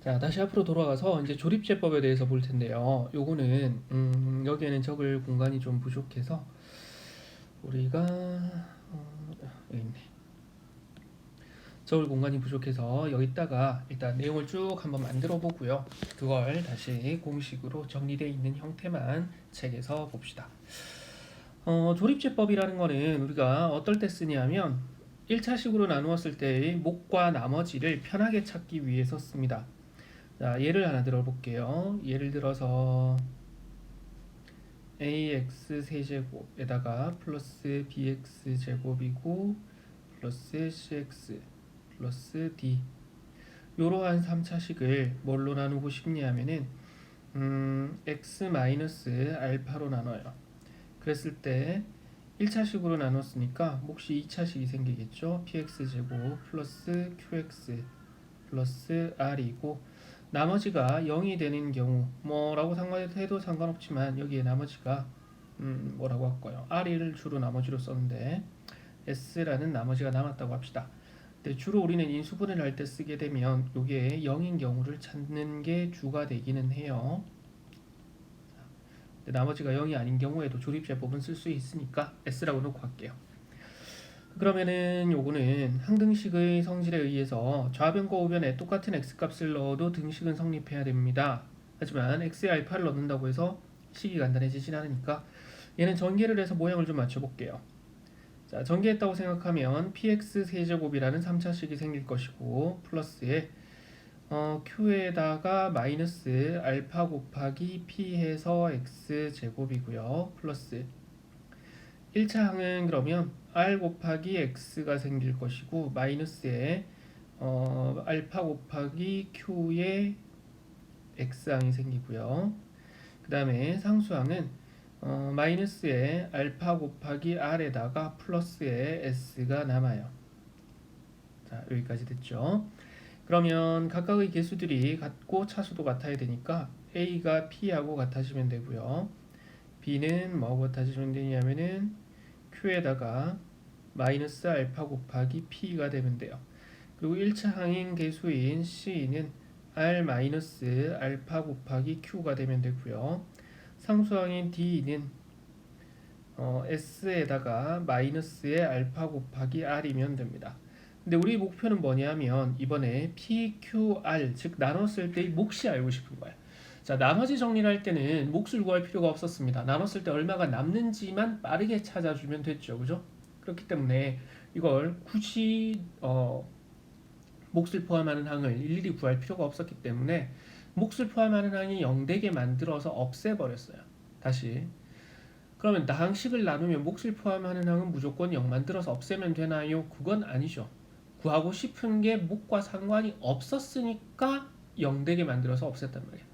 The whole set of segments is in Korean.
자, 다시 앞으로 돌아가서 이제 조립제법에 대해서 볼 텐데요. 요거는 여기에는 적을 공간이 좀 부족해서 우리가 여기 있네. 적을 공간이 부족해서 여기다가 일단 내용을 쭉 한번 만들어 보고요. 그걸 다시 공식으로 정리되어 있는 형태만 책에서 봅시다. 조립제법이라는 거는 우리가 어떨 때 쓰냐면 1차식으로 나누었을 때의 목과 나머지를 편하게 찾기 위해서 씁니다. 자, 예를 하나 들어볼게요. 예를 들어서 ax 세제곱에다가 플러스 bx 제곱이고 플러스 cx 플러스 d 이러한 3차식을 뭘로 나누고 싶냐면은 x 마이너스 알파로 나눠요. 그랬을 때 1차식으로 나눴으니까 몫이 2차식이 생기겠죠. px 제곱 플러스 qx 플러스 r이고 나머지가 0이 되는 경우 뭐라고 해도 상관없지만 여기에 나머지가 뭐라고 할까요? r을 주로 나머지로 썼는데 s라는 나머지가 남았다고 합시다. 근데 주로 우리는 인수분해를 할 때 쓰게 되면 이게 0인 경우를 찾는 게 주가 되기는 해요. 나머지가 0이 아닌 경우에도 조립제법은 쓸 수 있으니까 s라고 놓고 할게요. 그러면은 요거는 항등식의 성질에 의해서 좌변과 우변에 똑같은 x값을 넣어도 등식은 성립해야 됩니다. 하지만 x에 알파를 넣는다고 해서 식이 간단해지진 않으니까 얘는 전개를 해서 모양을 좀 맞춰볼게요. 자, 전개했다고 생각하면 px 세제곱이라는 3차식이 생길 것이고 플러스에 q에다가 마이너스 알파 곱하기 p 해서 x 제곱이고요. 플러스 1차 항은 그러면 r 곱하기 x가 생길 것이고 마이너스에 알파 곱하기 q의 x항이 생기고요. 그 다음에 상수항은 마이너스에 알파 곱하기 r에다가 플러스에 s가 남아요. 자, 여기까지 됐죠. 그러면 각각의 개수들이 같고 차수도 같아야 되니까 a가 p하고 같아지면 되고요. b는 뭐하고 같아지면 되냐면은 q에다가 마이너스 알파 곱하기 p가 되면 돼요. 그리고 1차 항인 개수인 c는 r 마이너스 알파 곱하기 q가 되면 되고요. 상수항인 d는 s에다가 마이너스의 알파 곱하기 r이면 됩니다. 근데 우리 목표는 뭐냐면 이번에 PQR 즉 나눴을 때의 몫이 알고 싶은 거예요. 자, 나머지 정리를 할 때는 몫을 구할 필요가 없었습니다. 나눴을 때 얼마가 남는지만 빠르게 찾아주면 됐죠. 그죠? 그렇기 때문에 이걸 굳이 몫을 포함하는 항을 일일이 구할 필요가 없었기 때문에 몫을 포함하는 항이 0되게 만들어서 없애버렸어요. 다시 그러면 나항식을 나누면 몫을 포함하는 항은 무조건 0 만들어서 없애면 되나요? 그건 아니죠. 구하고 싶은 게 몫과 상관이 없었으니까 0되게 만들어서 없앴단 말이에요.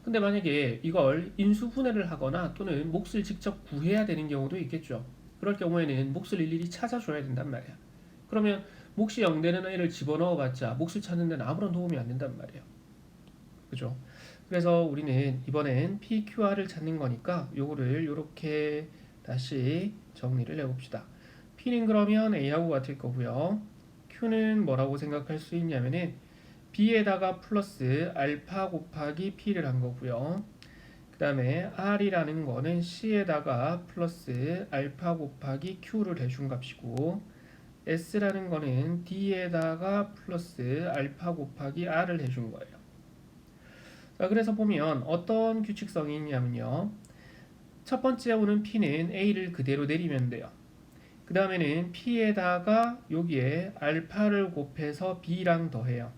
근데 만약에 이걸 인수분해를 하거나 또는 몫을 직접 구해야 되는 경우도 있겠죠. 그럴 경우에는 몫을 일일이 찾아줘야 된단 말이야. 그러면 몫이 0되는 a를 집어넣어봤자 몫을 찾는 데는 아무런 도움이 안 된단 말이에요. 그죠? 그래서 우리는 이번엔 PQR을 찾는 거니까 요거를 이렇게 다시 정리를 해봅시다. P는 그러면 A하고 같을 거고요. Q는 뭐라고 생각할 수 있냐면은 B에다가 플러스 알파 곱하기 P를 한 거고요. 그 다음에 R이라는 거는 C에다가 플러스 알파 곱하기 Q를 해준 값이고 S라는 거는 D에다가 플러스 알파 곱하기 R을 해준 거예요. 자, 그래서 보면 어떤 규칙성이 있냐면요. 첫 번째 오는 P는 A를 그대로 내리면 돼요. 그 다음에는 P에다가 여기에 알파를 곱해서 B랑 더해요.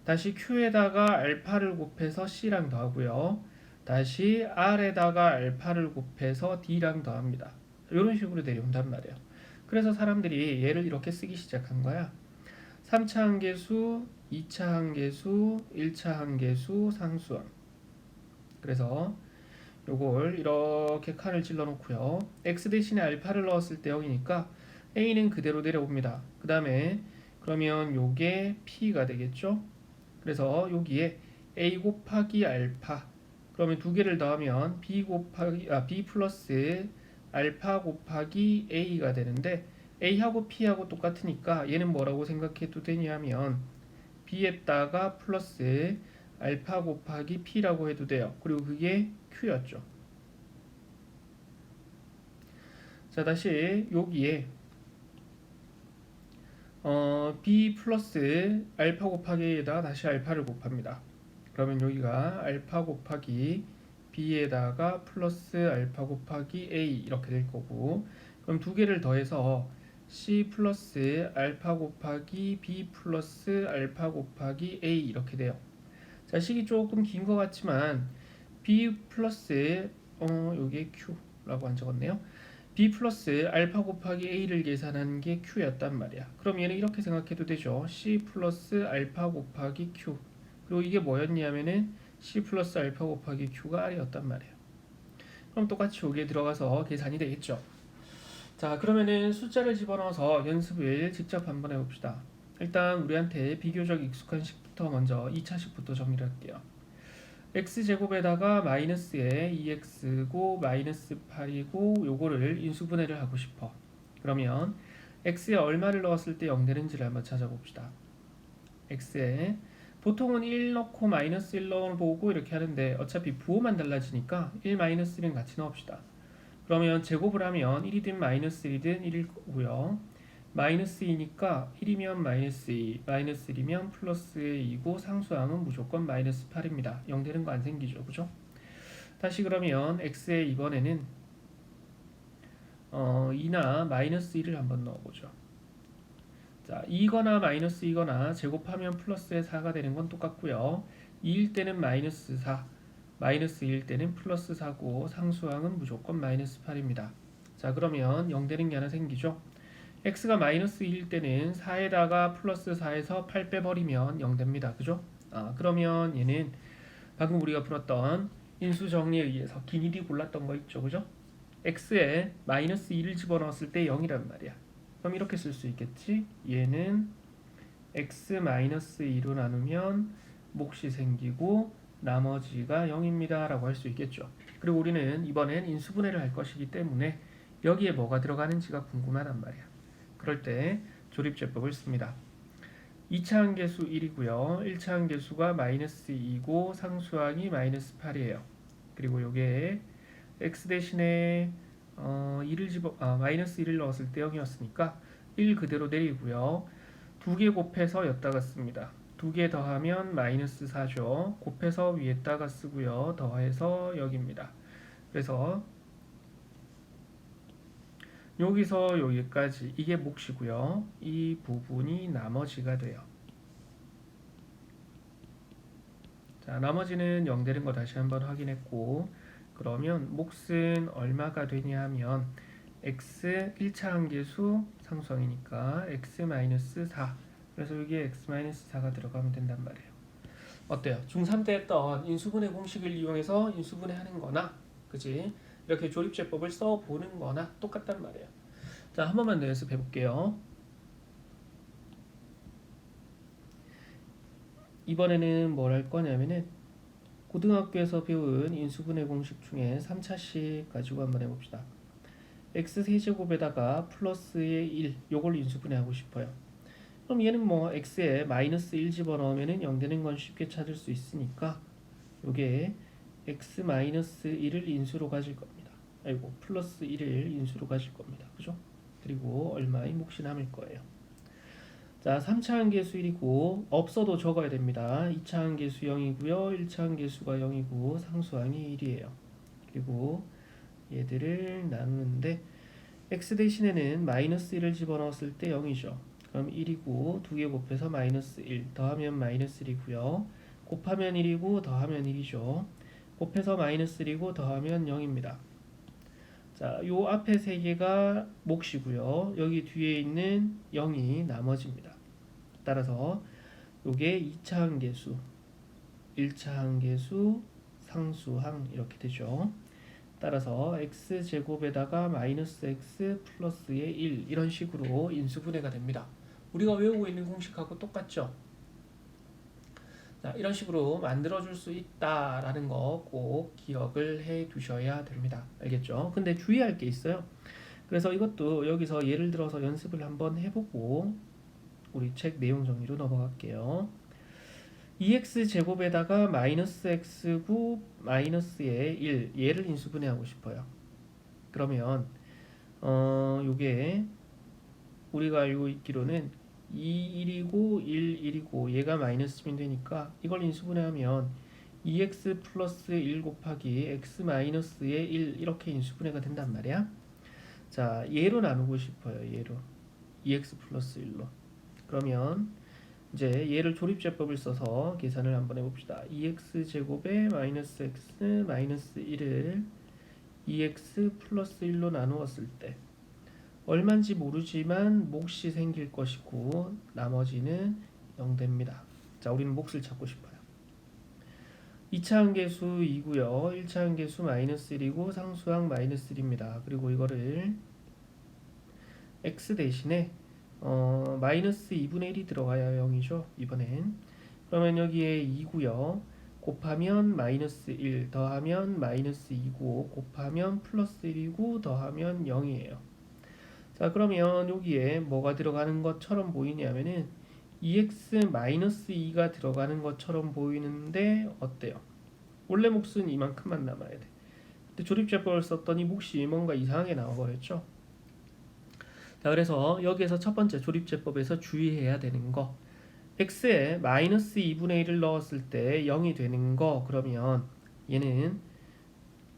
다시 Q에다가 알파를 곱해서 C랑 더하고요. 다시 R에다가 알파를 곱해서 D랑 더합니다. 이런 식으로 내려온단 말이에요. 그래서 사람들이 얘를 이렇게 쓰기 시작한 거야. 3차 항계수, 2차 항계수, 1차 항계수, 상수항. 그래서 요걸 이렇게 칸을 찔러 놓고요. x 대신에 알파를 넣었을 때 0이니까 a는 그대로 내려옵니다. 그 다음에 그러면 요게 p가 되겠죠. 그래서 여기에 a 곱하기 알파 그러면 두 개를 더하면 b 플러스 알파 곱하기 a가 되는데 a하고 p하고 똑같으니까 얘는 뭐라고 생각해도 되냐면 b에다가 플러스 알파 곱하기 p라고 해도 돼요. 그리고 그게 q였죠. 자, 다시 여기에 b 플러스 알파 곱하기 a에다가 다시 알파를 곱합니다. 그러면 여기가 알파 곱하기 b에다가 플러스 알파 곱하기 a 이렇게 될 거고, 그럼 두 개를 더해서 c 플러스 알파 곱하기 b 플러스 알파 곱하기 a 이렇게 돼요. 자, 식이 조금 긴 것 같지만 b 플러스 여기에 q라고 안 적었네요. b 플러스 알파 곱하기 a를 계산한 게 q였단 말이야. 그럼 얘는 이렇게 생각해도 되죠. c 플러스 알파 곱하기 q. 그리고 이게 뭐였냐면은 c 플러스 알파 곱하기 q가 r이었단 말이에요. 그럼 똑같이 여기에 들어가서 계산이 되겠죠. 자, 그러면은 숫자를 집어넣어서 연습을 직접 한번 해봅시다. 일단 우리한테 비교적 익숙한 식부터 먼저 2차식부터 정리를 할게요. x제곱에다가 마이너스에 2x고 마이너스 8이고 요거를 인수분해를 하고 싶어. 그러면 x에 얼마를 넣었을 때 0 되는지를 한번 찾아봅시다. x에 보통은 1 넣고 마이너스 1 넣어보고 이렇게 하는데 어차피 부호만 달라지니까 1 마이너스 1은 같이 넣읍시다. 그러면 제곱을 하면 1이든 마이너스 1이든 1일 거고요. 마이너스 2니까 1이면 마이너스 2, 마이너스 1이면 플러스 2고 상수항은 무조건 마이너스 8입니다. 0 되는 거 안 생기죠. 그죠? 다시 그러면 x의 이번에는 2나 마이너스 1을 한번 넣어보죠. 자, 2거나 마이너스 2거나 제곱하면 플러스의 4가 되는 건 똑같고요. 2일 때는 마이너스 4, 마이너스 2일 때는 플러스 4고 상수항은 무조건 마이너스 8입니다. 자, 그러면 0 되는 게 하나 생기죠. x가 마이너스 2일 때는 4에다가 플러스 4에서 8 빼버리면 0 됩니다. 그죠? 그러면 얘는 방금 우리가 풀었던 인수 정리에 의해서 길이 골랐던 거 있죠. 그죠? x에 마이너스 2를 집어넣었을 때 0이란 말이야. 그럼 이렇게 쓸 수 있겠지? 얘는 x 마이너스 2로 나누면 몫이 생기고 나머지가 0입니다 라고 할 수 있겠죠. 그리고 우리는 이번엔 인수분해를 할 것이기 때문에 여기에 뭐가 들어가는지가 궁금하단 말이야. 그럴 때 조립제법을 씁니다. 2차 함계수 1이고요. 1차 함계수가 마이너스 2고 상수항이 마이너스 8이에요. 그리고 요게 x 대신에 마이너스 1을 넣었을 때 0이었으니까 1 그대로 내리고요. 2개 곱해서 여기다가 씁니다. 2개 더하면 마이너스 4죠. 곱해서 위에다가 쓰고요. 더해서 여기입니다. 그래서 여기서 여기까지 이게 몫이고요. 이 부분이 나머지가 돼요. 자, 나머지는 0 되는 거 다시 한번 확인했고, 그러면 몫은 얼마가 되냐 하면 x 1차 함계수 상수항이니까 x-4, 그래서 여기에 x-4가 들어가면 된단 말이에요. 어때요? 중3 때 했던 인수분해 공식을 이용해서 인수분해 하는 거나, 그지? 이렇게 조립제법을 써보는 거나 똑같단 말이에요. 자, 한 번만 더 연습해 볼게요. 이번에는 뭘 할 거냐면은 고등학교에서 배운 인수분해 공식 중에 3차식 가지고 한번 해봅시다. x 세제곱에다가 플러스의 1, 요걸 인수분해 하고 싶어요. 그럼 얘는 뭐 x에 마이너스 1 집어넣으면 0 되는 건 쉽게 찾을 수 있으니까 요게 x 마이너스 1을 인수로 가질 겁니다. 아이고, 플러스 1을 인수로 가질 겁니다. 그죠? 그리고 얼마의 몫이 남을 거예요. 자, 3차 함계수 1이고 없어도 적어야 됩니다. 2차 함계수 0이고요. 1차 함계수가 0이고 상수항이 1이에요. 그리고 얘들을 나누는데 x 대신에는 마이너스 1을 집어넣었을 때 0이죠. 그럼 1이고 2개 곱해서 마이너스 1 더하면 마이너스 1이고요. 곱하면 1이고 더하면 1이죠. 곱해서 마이너스 1이고 더하면 0입니다. 자, 요 앞에 세 개가 몫이고요. 여기 뒤에 있는 0이 나머지입니다. 따라서 요게 2차 함계수, 1차 함계수, 상수항 이렇게 되죠. 따라서 x제곱에다가 마이너스 x 플러스의 1 이런 식으로 인수분해가 됩니다. 우리가 외우고 있는 공식하고 똑같죠? 자, 이런 식으로 만들어줄 수 있다라는 거 꼭 기억을 해 두셔야 됩니다. 알겠죠? 근데 주의할 게 있어요. 그래서 이것도 여기서 예를 들어서 연습을 한번 해보고 우리 책 내용 정리로 넘어갈게요. 2x 제곱에다가 마이너스 x곱 마이너스의 1 얘를 인수분해하고 싶어요. 그러면 요게 우리가 알고 있기로는 2, 1이고 1, 1이고 얘가 마이너스면 되니까 이걸 인수분해하면 2x 플러스 1 곱하기 x 마이너스의 1 이렇게 인수분해가 된단 말이야. 자, 얘로 나누고 싶어요. 얘로 2x 플러스 1로. 그러면 이제 얘를 조립제법을 써서 계산을 한번 해봅시다. 2x 제곱에 마이너스 x 마이너스 1을 2x 플러스 1로 나누었을 때 얼마인지 모르지만 몫이 생길 것이고 나머지는 0됩니다. 자, 우리는 몫을 찾고 싶어요. 2차 함계수 2고요. 1차 함계수 마이너스 1이고 상수항 마이너스 1입니다. 그리고 이거를 x 대신에 마이너스 2분의 1이 들어가야 0이죠. 이번엔. 그러면 여기에 2고요. 곱하면 마이너스 1 더하면 마이너스 2고 곱하면 플러스 1이고 더하면 0이에요. 자, 그러면 여기에 뭐가 들어가는 것처럼 보이냐면은 2x 마이너스 2가 들어가는 것처럼 보이는데 어때요? 원래 몫은 이만큼만 남아야 돼. 근데 조립제법을 썼더니 몫이 뭔가 이상하게 나와버렸죠. 자, 그래서 여기에서 첫 번째 조립제법에서 주의해야 되는 거, x에 마이너스 2분의 1을 넣었을 때 0이 되는 거, 그러면 얘는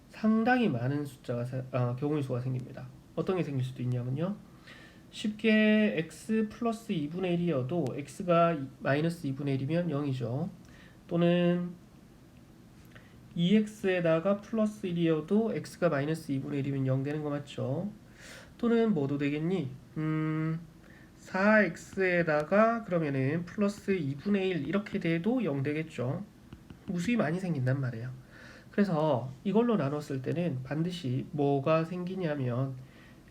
상당히 많은 숫자가 경우의 수가 생깁니다. 어떤 게 생길 수도 있냐면요, 쉽게 x 플러스 2분의 1이어도 x가 마이너스 2분의 1이면 0이죠. 또는 2x에다가 플러스 1이어도 x가 마이너스 2분의 1이면 0 되는 거 맞죠? 또는 뭐도 되겠니? 4x에다가 그러면은 플러스 2분의 1 이렇게 돼도 0 되겠죠. 무수히 많이 생긴단 말이에요. 그래서 이걸로 나눴을 때는 반드시 뭐가 생기냐면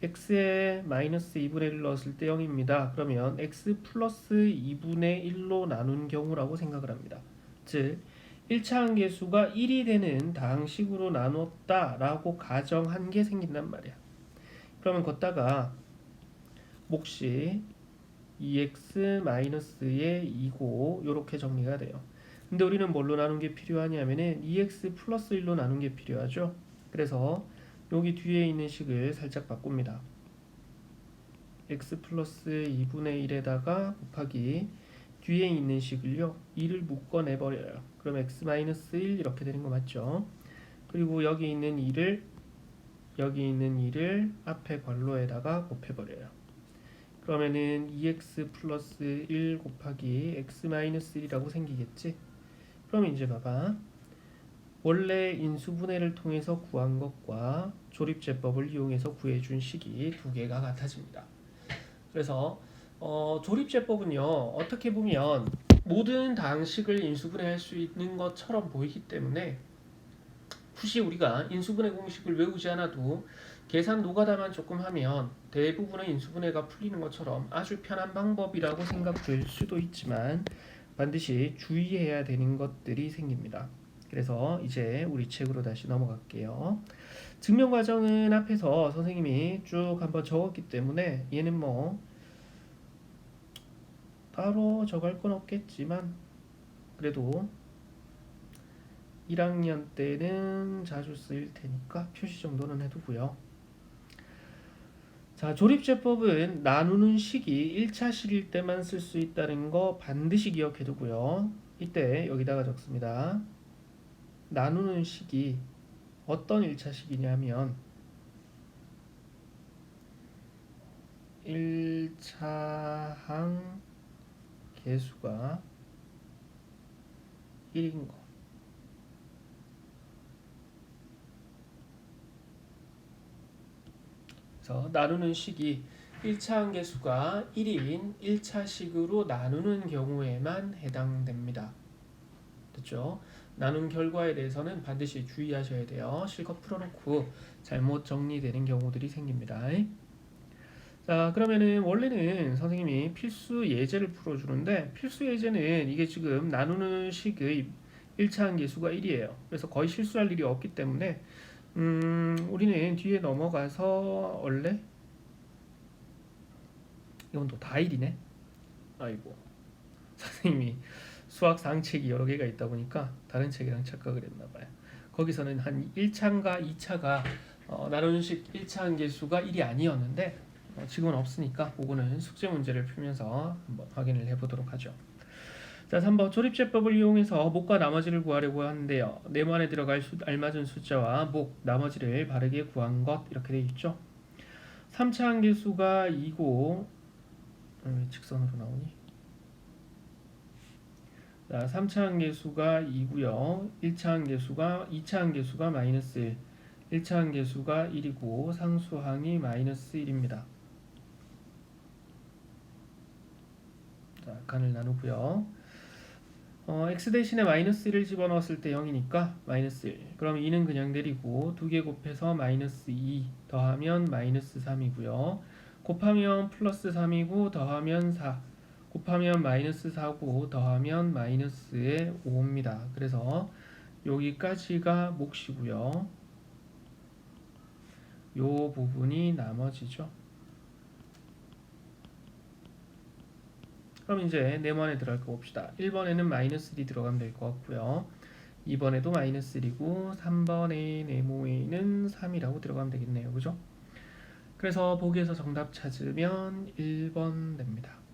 x에 마이너스 2분의 1을 넣었을 때 0입니다. 그러면 x 플러스 2분의 1로 나눈 경우라고 생각을 합니다. 즉 1차 함계수가 1이 되는 다항식으로 나눴다라고 가정한 게 생긴단 말이야. 그러면 걷다가 몫이 2x 마이너스의 2고 이렇게 정리가 돼요. 근데 우리는 뭘로 나눈 게 필요하냐면은 2x 플러스 1로 나눈 게 필요하죠. 그래서 여기 뒤에 있는 식을 살짝 바꿉니다. x 플러스 2분의 1에다가 곱하기 뒤에 있는 식을요 2를 묶어내버려요. 그럼 x 마이너스 1 이렇게 되는 거 맞죠? 그리고 여기 있는 2를 앞에 괄호에다가 곱해버려요. 그러면은 2x 플러스 1 곱하기 x 마이너스 1이라고 생기겠지? 그럼 이제 봐봐. 원래 인수분해를 통해서 구한 것과 조립제법을 이용해서 구해준 식이 두 개가 같아집니다. 그래서 조립제법은요, 어떻게 보면 모든 다항식을 인수분해할 수 있는 것처럼 보이기 때문에 굳이 우리가 인수분해 공식을 외우지 않아도 계산 노가다만 조금 하면 대부분의 인수분해가 풀리는 것처럼 아주 편한 방법이라고 생각될 수도 있지만 반드시 주의해야 되는 것들이 생깁니다. 그래서 이제 우리 책으로 다시 넘어갈게요. 증명 과정은 앞에서 선생님이 쭉 한번 적었기 때문에 얘는 뭐 따로 적을 건 없겠지만 그래도 1학년 때는 자주 쓰일 테니까 표시 정도는 해두고요. 자, 조립제법은 나누는 식이 1차 식일 때만 쓸 수 있다는 거 반드시 기억해두고요. 이때 여기다가 적습니다. 나누는 식이 어떤 1차 식이냐면 1차 항계수가 1인 거. 그래서 나누는 식이 1차 함계수가 1인 1차 식으로 나누는 경우에만 해당됩니다. 됐죠? 나눈 결과에 대해서는 반드시 주의하셔야 돼요. 실컷 풀어놓고 잘못 정리되는 경우들이 생깁니다. 자, 그러면은 원래는 선생님이 필수 예제를 풀어주는데 필수 예제는 이게 지금 나누는 식의 1차 함계수가 1이에요. 그래서 거의 실수할 일이 없기 때문에 우리는 뒤에 넘어가서 원래 이건 또 다 1이네. 아이고 선생님이 수학 상책이 여러 개가 있다 보니까 다른 책이랑 착각을 했나 봐요. 거기서는 한 1차인가 2차가 나눗식 1차 한계수가 1이 아니었는데 지금은 없으니까 그거는 숙제 문제를 풀면서 한번 확인을 해보도록 하죠. 자, 3번 조립제법을 이용해서 목과 나머지를 구하려고 하는데요. 네모안에 들어갈 알맞은 숫자와 목, 나머지를 바르게 구한 것 이렇게 되어 있죠. 3차 한계수가 2고 왜 직선으로 나오니? 자, 3차 한계수가 2고요. 1차 한계수가 2차 한계수가 마이너스 1, 1차 한계수가 1이고 상수항이 마이너스 1입니다. 자, 간을 나누고요. x 대신에 마이너스 1을 집어넣었을 때 0이니까 마이너스 1. 그럼 2는 그냥 내리고 2개 곱해서 마이너스 2 더하면 마이너스 3이고요. 곱하면 플러스 3이고 더하면 4. 곱하면 마이너스 4고 더하면 마이너스의 5입니다. 그래서 여기까지가 몫이고요. 요 부분이 나머지죠. 그럼 이제 네모안에 들어갈 거 봅시다. 1번에는 마이너스 1이 들어가면 될 것 같고요. 2번에도 마이너스 1이고 3번의 네모에는 3이라고 들어가면 되겠네요. 그죠? 그래서 보기에서 정답 찾으면 1번 됩니다.